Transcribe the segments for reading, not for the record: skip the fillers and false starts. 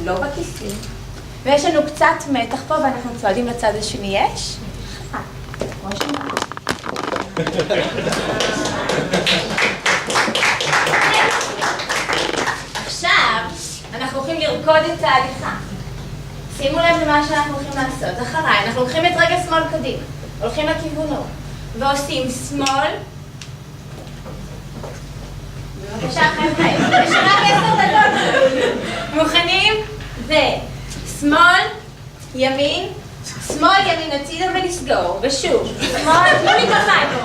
לא בכיסים, ויש לנו קצת מתח פה ואנחנו צועדים לצד השני. יש? עכשיו אנחנו הולכים לרקוד את ההליכה. שימו לב למה שאנחנו הולכים לעשות. אחריי, אנחנו לוקחים את רגל שמאל קדימה, הולכים לכיוונו, ועושים שמאל. בבקשה, חבר'ה, יש רק 10 דקות. מוכנים? ושמאל, ימין, שמאל, ימין, הצידה ולסגור, ושוב, שמאל, תנו לי כפיים פה.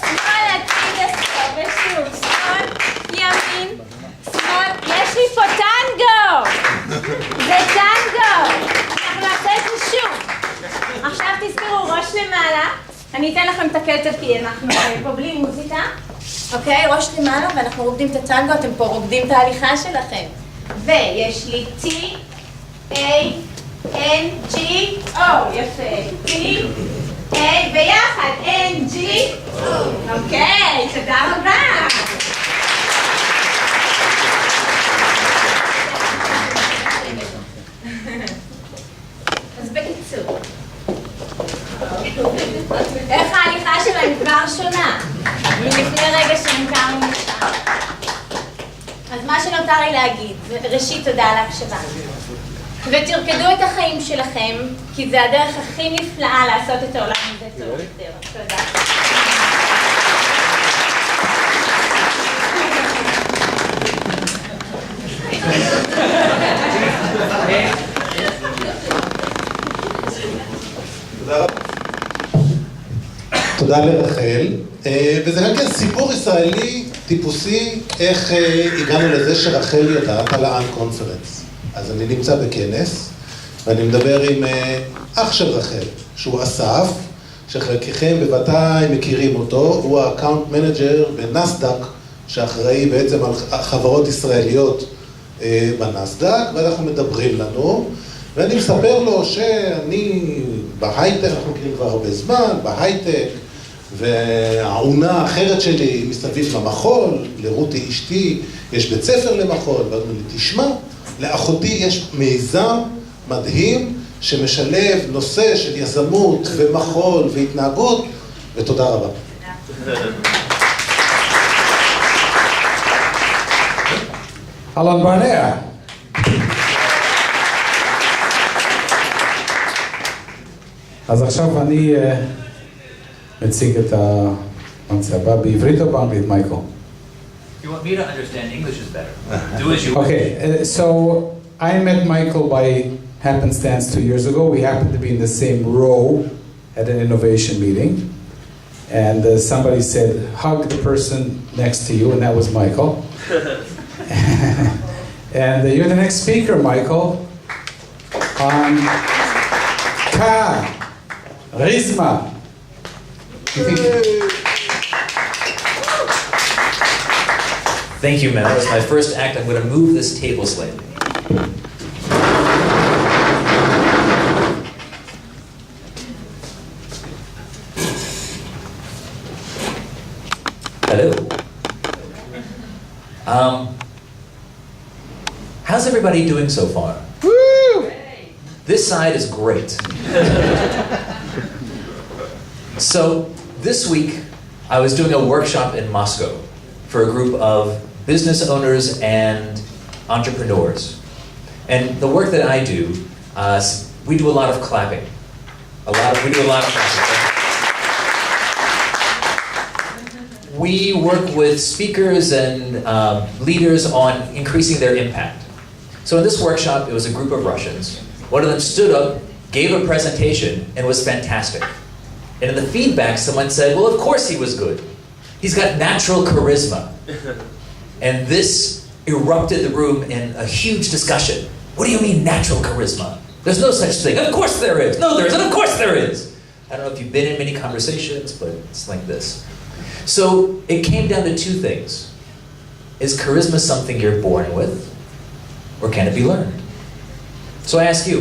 שמאל, הצידה, סגור, ושוב, שמאל, ימין, שמאל, יש לי פה טנגו! זה טנגו! אנחנו נעשה את זה שוב. עכשיו תזכרו, ראש למעלה. אני אתן לכם את הקצב כי אנחנו פה בלי מוזיקה. אוקיי, ראש למעלה ואנחנו רוקדים את הטנגו, אתם פה רוקדים את ההליכה שלכם. ויש לי T, A, N, G, O, יפה. T, A, ביחד, N, G, O. אוקיי, תודה רבה. אז בקיצור, איך ההליכה שלהם כבר שונה? מלפני רגע שהנכרנו משם. אז מה שנותר לי להגיד, ראשית תודה על ההקשבה. ותרקדו את החיים שלכם, כי זה הדרך הכי נפלאה לעשות את העולם הזה טוב. תודה. תודה לרחל, וזה גם כן סיפור ישראלי טיפוסי איך הגענו לזה שרחל יודעת על ה-Unconference. אז אני נמצא בכנס ואני מדבר עם אח של רחל, שהוא אסף, שחלקכם בוודאי מכירים אותו, הוא האקאונט מנג'ר בנסדק, שאחראי בעצם על חברות ישראליות בנסדק, ואנחנו מדברים לנו, ואני מספר לו שאני בהייטק, אנחנו מכירים כבר הרבה זמן, בהייטק, והעונה האחרת שלי מסביב למחול, לרותי אשתי יש בית ספר למחול, ואני אומר לי, תשמע, לאחותי יש מיזם מדהים שמשלב נושא של יזמות ומחול והתנהגות, ותודה רבה. אלון ברנע. אז עכשיו אני מציג את המרצה הבא בעברית או באנגלית, מייקל? If you want me to understand, English is better. Do as you wish. Okay, so I met Michael by happenstance 2 years ago. We happened to be in the same row at an innovation meeting. And somebody said, hug the person next to you, and that was Michael. And you're the next speaker, Michael, on charisma. Thank you, Mel. As my first act, I'm going to move this table slightly. Hello. How's everybody doing so far? Woo! This side is great. So, this week, I was doing a workshop in Moscow for a group of business owners and entrepreneurs. And the work that I do, we do a lot of clapping. We do a lot of clapping. We work with speakers and leaders on increasing their impact. So in this workshop, it was a group of Russians. One of them stood up, gave a presentation, and it was fantastic. And in the feedback, someone said, well, of course he was good. He's got natural charisma. And this erupted the room in a huge discussion. What do you mean natural charisma? There's no such thing. Of course there is. No, there isn't. Of course there is. I don't know if you've been in many conversations, but it's like this. So it came down to two things. Is charisma something you're born with, or can it be learned? So I ask you,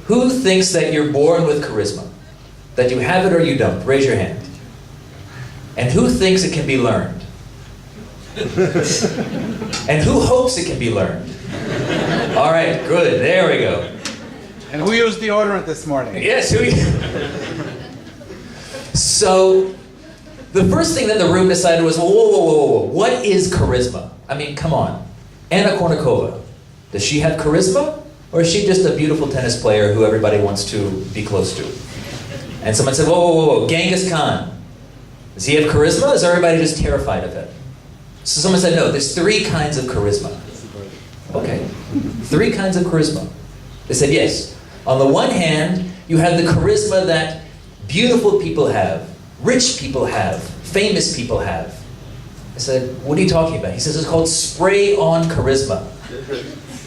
who thinks that you're born with charisma? That you have it or you don't? Raise your hand. And who thinks it can be learned? And who hopes it can be learned? All right. right, good. There we go. And who used deodorant this morning? Yes, So, the first thing that the room decided was, whoa, what is charisma? I mean, come on. Anna Kournikova, does she have charisma? Or is she just a beautiful tennis player who everybody wants to be close to? And someone said, whoa, Genghis Khan. Does he have charisma? Or is everybody just terrified of it? So someone said, no, there's 3 kinds of charisma. Okay, 3 kinds of charisma. They said, yes. On the one hand, you have the charisma that beautiful people have, rich people have, famous people have. I said, what are you talking about? He says, it's called spray-on charisma.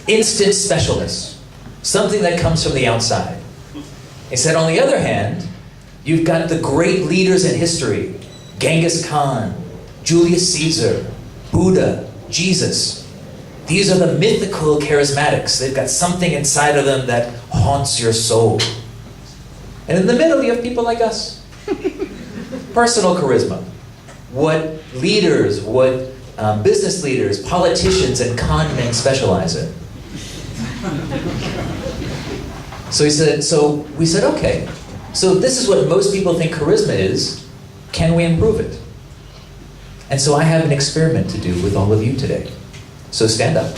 Instant specialness. Something that comes from the outside. He said, on the other hand, you've got the great leaders in history. Genghis Khan, Julius Caesar, Buddha, Jesus. These are the mythical charismatics. They've got something inside of them that haunts your soul. And in the middle, you have people like us. Personal charisma. What leaders, what business leaders, politicians, and con men specialize in. So we said, okay. So this is what most people think charisma is. Can we improve it? And so I have an experiment to do with all of you today. So stand up.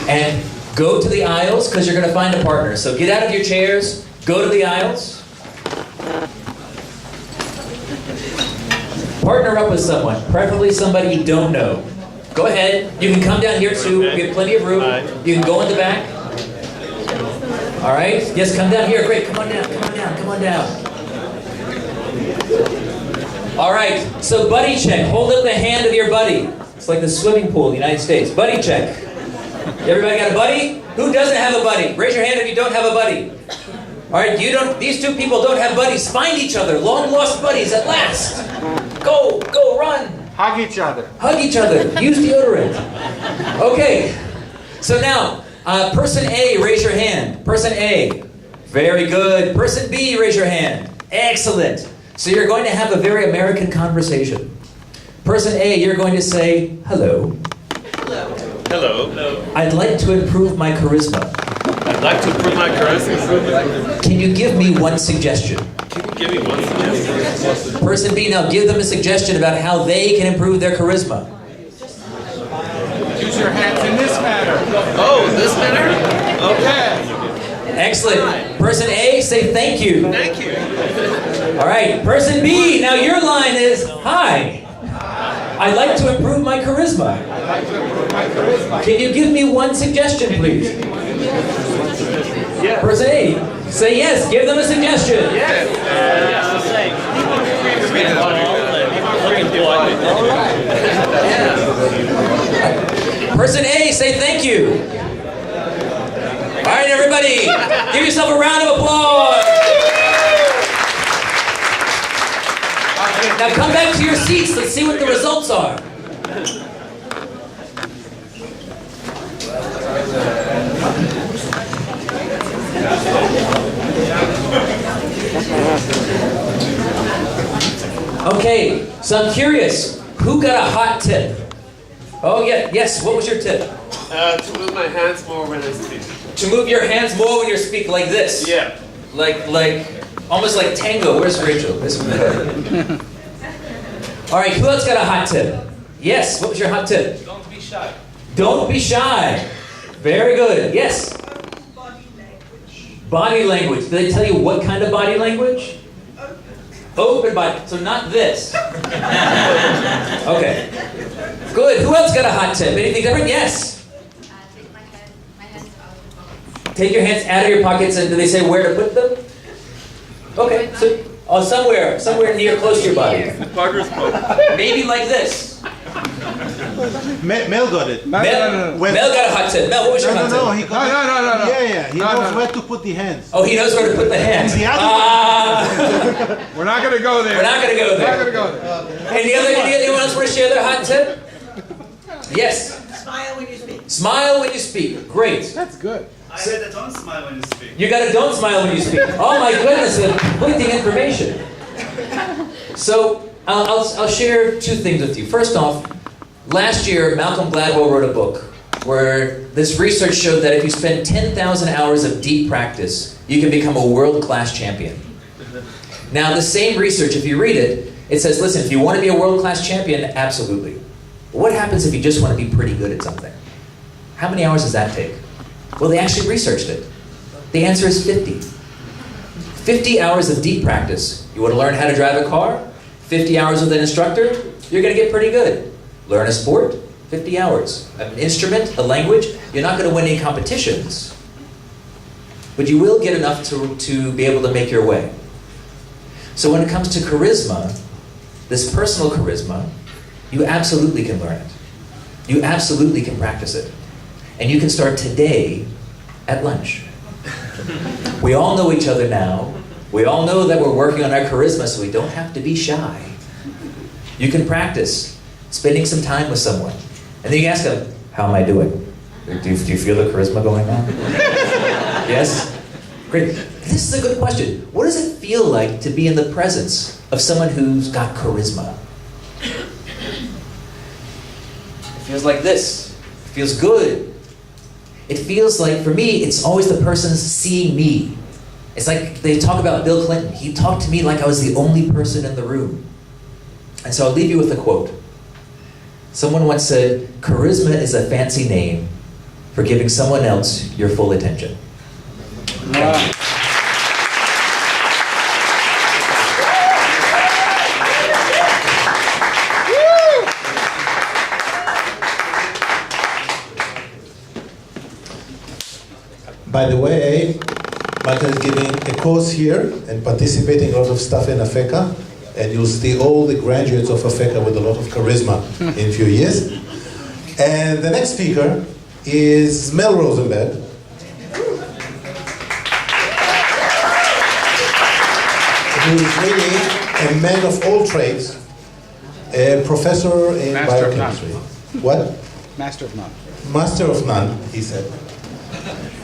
And go to the aisles, because you're going to find a partner. So get out of your chairs, go to the aisles. Partner up with someone, preferably somebody you don't know. Go ahead. You can come down here too. We have plenty of room. You can go in the back. All right? Yes, come down here. Great. Come on down. Come on down. Come on down. All right. So buddy check. Hold up the hand of your buddy. It's like the swimming pool in the United States. Buddy check. Everybody got a buddy? Who doesn't have a buddy? Raise your hand if you don't have a buddy. All right, these 2 people don't have buddies. Find each other. Long lost buddies at last. Go, run. Hug each other. Hug each other. Use deodorant. Okay. So now, person A, raise your hand. Person A. Very good. Person B, raise your hand. Excellent. So you're going to have a very American conversation. Person A, you're going to say, hello. Hello. Hello. I'd like to improve my charisma. I'd like to improve my charisma. Can you give me one suggestion? Can you give me one suggestion? Person B, now give them a suggestion about how they can improve their charisma. Use your hands in this manner. Oh, this manner? Okay. Excellent. Person A, say thank you. Thank you. All right. Person B, now your line is, hi. I'd like to improve my charisma. Can you give me one suggestion, please? Yeah. Person A, say yes. Give them a suggestion. Yes. Person A, say thank you. All right, everybody, give yourself a round of applause. Now come back to your seats. Let's see what the results are. Okay, so I'm curious, who got a hot tip? Oh yeah, yes, what was your tip? To move my hands more when I speak. To move your hands more when you speak, like this. Yeah. Like, almost like tango. Where's Rachel? All right, who else got a hot tip? Yes, what was your hot tip? Don't be shy. Don't be shy. Very good. Yes? Body language. Did they tell you what kind of body language? Open body. So not this. Okay. Good. Who else got a hot tip? Anything different? Yes? Take my hands out of the pocket. Take your hands out of your pockets, and do they say where to put them? Okay. So, somewhere near, close to your body. Partner's book. Maybe like this. Mel got it. No. Mel got a hot tip. Mel, what was your hot tip? He got No. Yeah, he knows where to put the hands. Oh, he knows where to put the hands. The other We're not going to go there. We're not going to go We're not going there. to go there. Anyone else want to share their hot tip? Yes. Smile when you speak. Smile when you speak. Great. That's good. I said that don't smile when you speak. You got to don't smile when you speak. Oh my goodness, conflicting information. So I'll share 2 things with you. First off, last year Malcolm Gladwell wrote a book where this research showed that if you spend 10,000 hours of deep practice, you can become a world-class champion. Now, the same research, if you read it, it says, listen, if you want to be a world-class champion, absolutely. But what happens if you just want to be pretty good at something? How many hours does that take? Well, they actually researched it. The answer is 50. 50 hours of deep practice. You want to learn how to drive a car? 50 hours with an instructor? You're going to get pretty good. Learn a sport? 50 hours. An instrument, a language? You're not going to win any competitions. But you will get enough to be able to make your way. So when it comes to charisma, this personal charisma, you absolutely can learn it. You absolutely can practice it. And you can start today at lunch. We all know each other now. We all know that we're working on our charisma, so we don't have to be shy. You can practice spending some time with someone. And then you ask them, how am I doing? Do you feel the charisma going on? Yes? Great. This is a good question. What does it feel like to be in the presence of someone who's got charisma? It feels like this. It feels good. It feels like, for me, it's always the person seeing me. It's like they talk about Bill Clinton. He talked to me like I was the only person in the room. And so I'll leave you with a quote. Someone once said, charisma is a fancy name for giving someone else your full attention. Wow. By the way, Michael is giving a course here and participating in a lot of stuff in Afeka, and you'll see all the graduates of Afeka with a lot of charisma in a few years. And the next speaker is Mel Rosenberg. Who is really a man of all trades, a professor in Master of biochemistry. none. What? Master of none. Master of none, he said.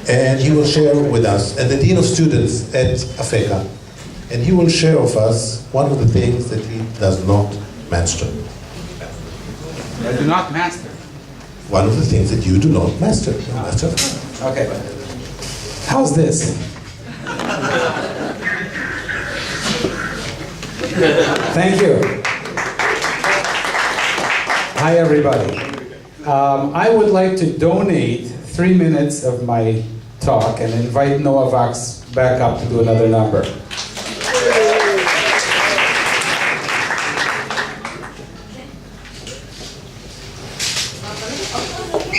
And he will share with us, and the Dean of Students at Afeka, and he will share with us one of the things that he does not master. I do not master. One of the things that you do not master. Master of none. Okay. How's this? Thank you. Hi, everybody. I would like to donate 3 minutes of my talk and invite Noah Vax back up to do another number.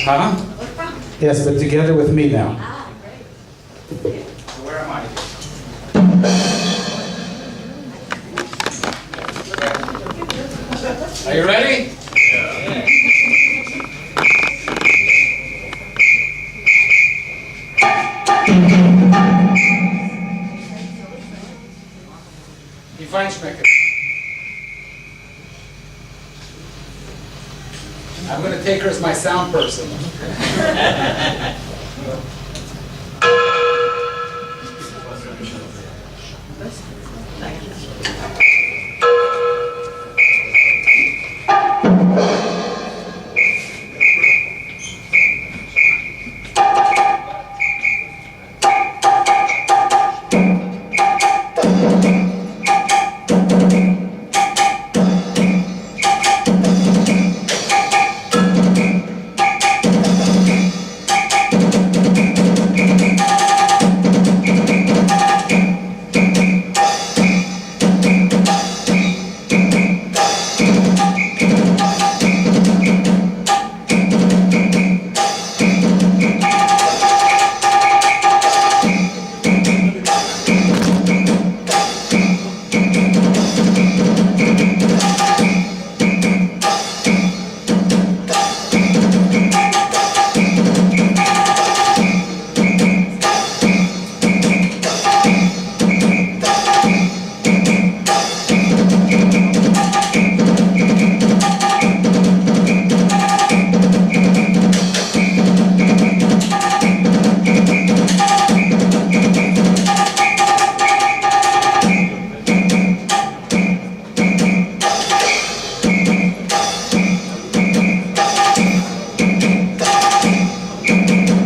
Huh? Yes, but together with me now. Where am I? Are you ready? Yeah. Die Feinschmecker. I'm going to take her as my sound person.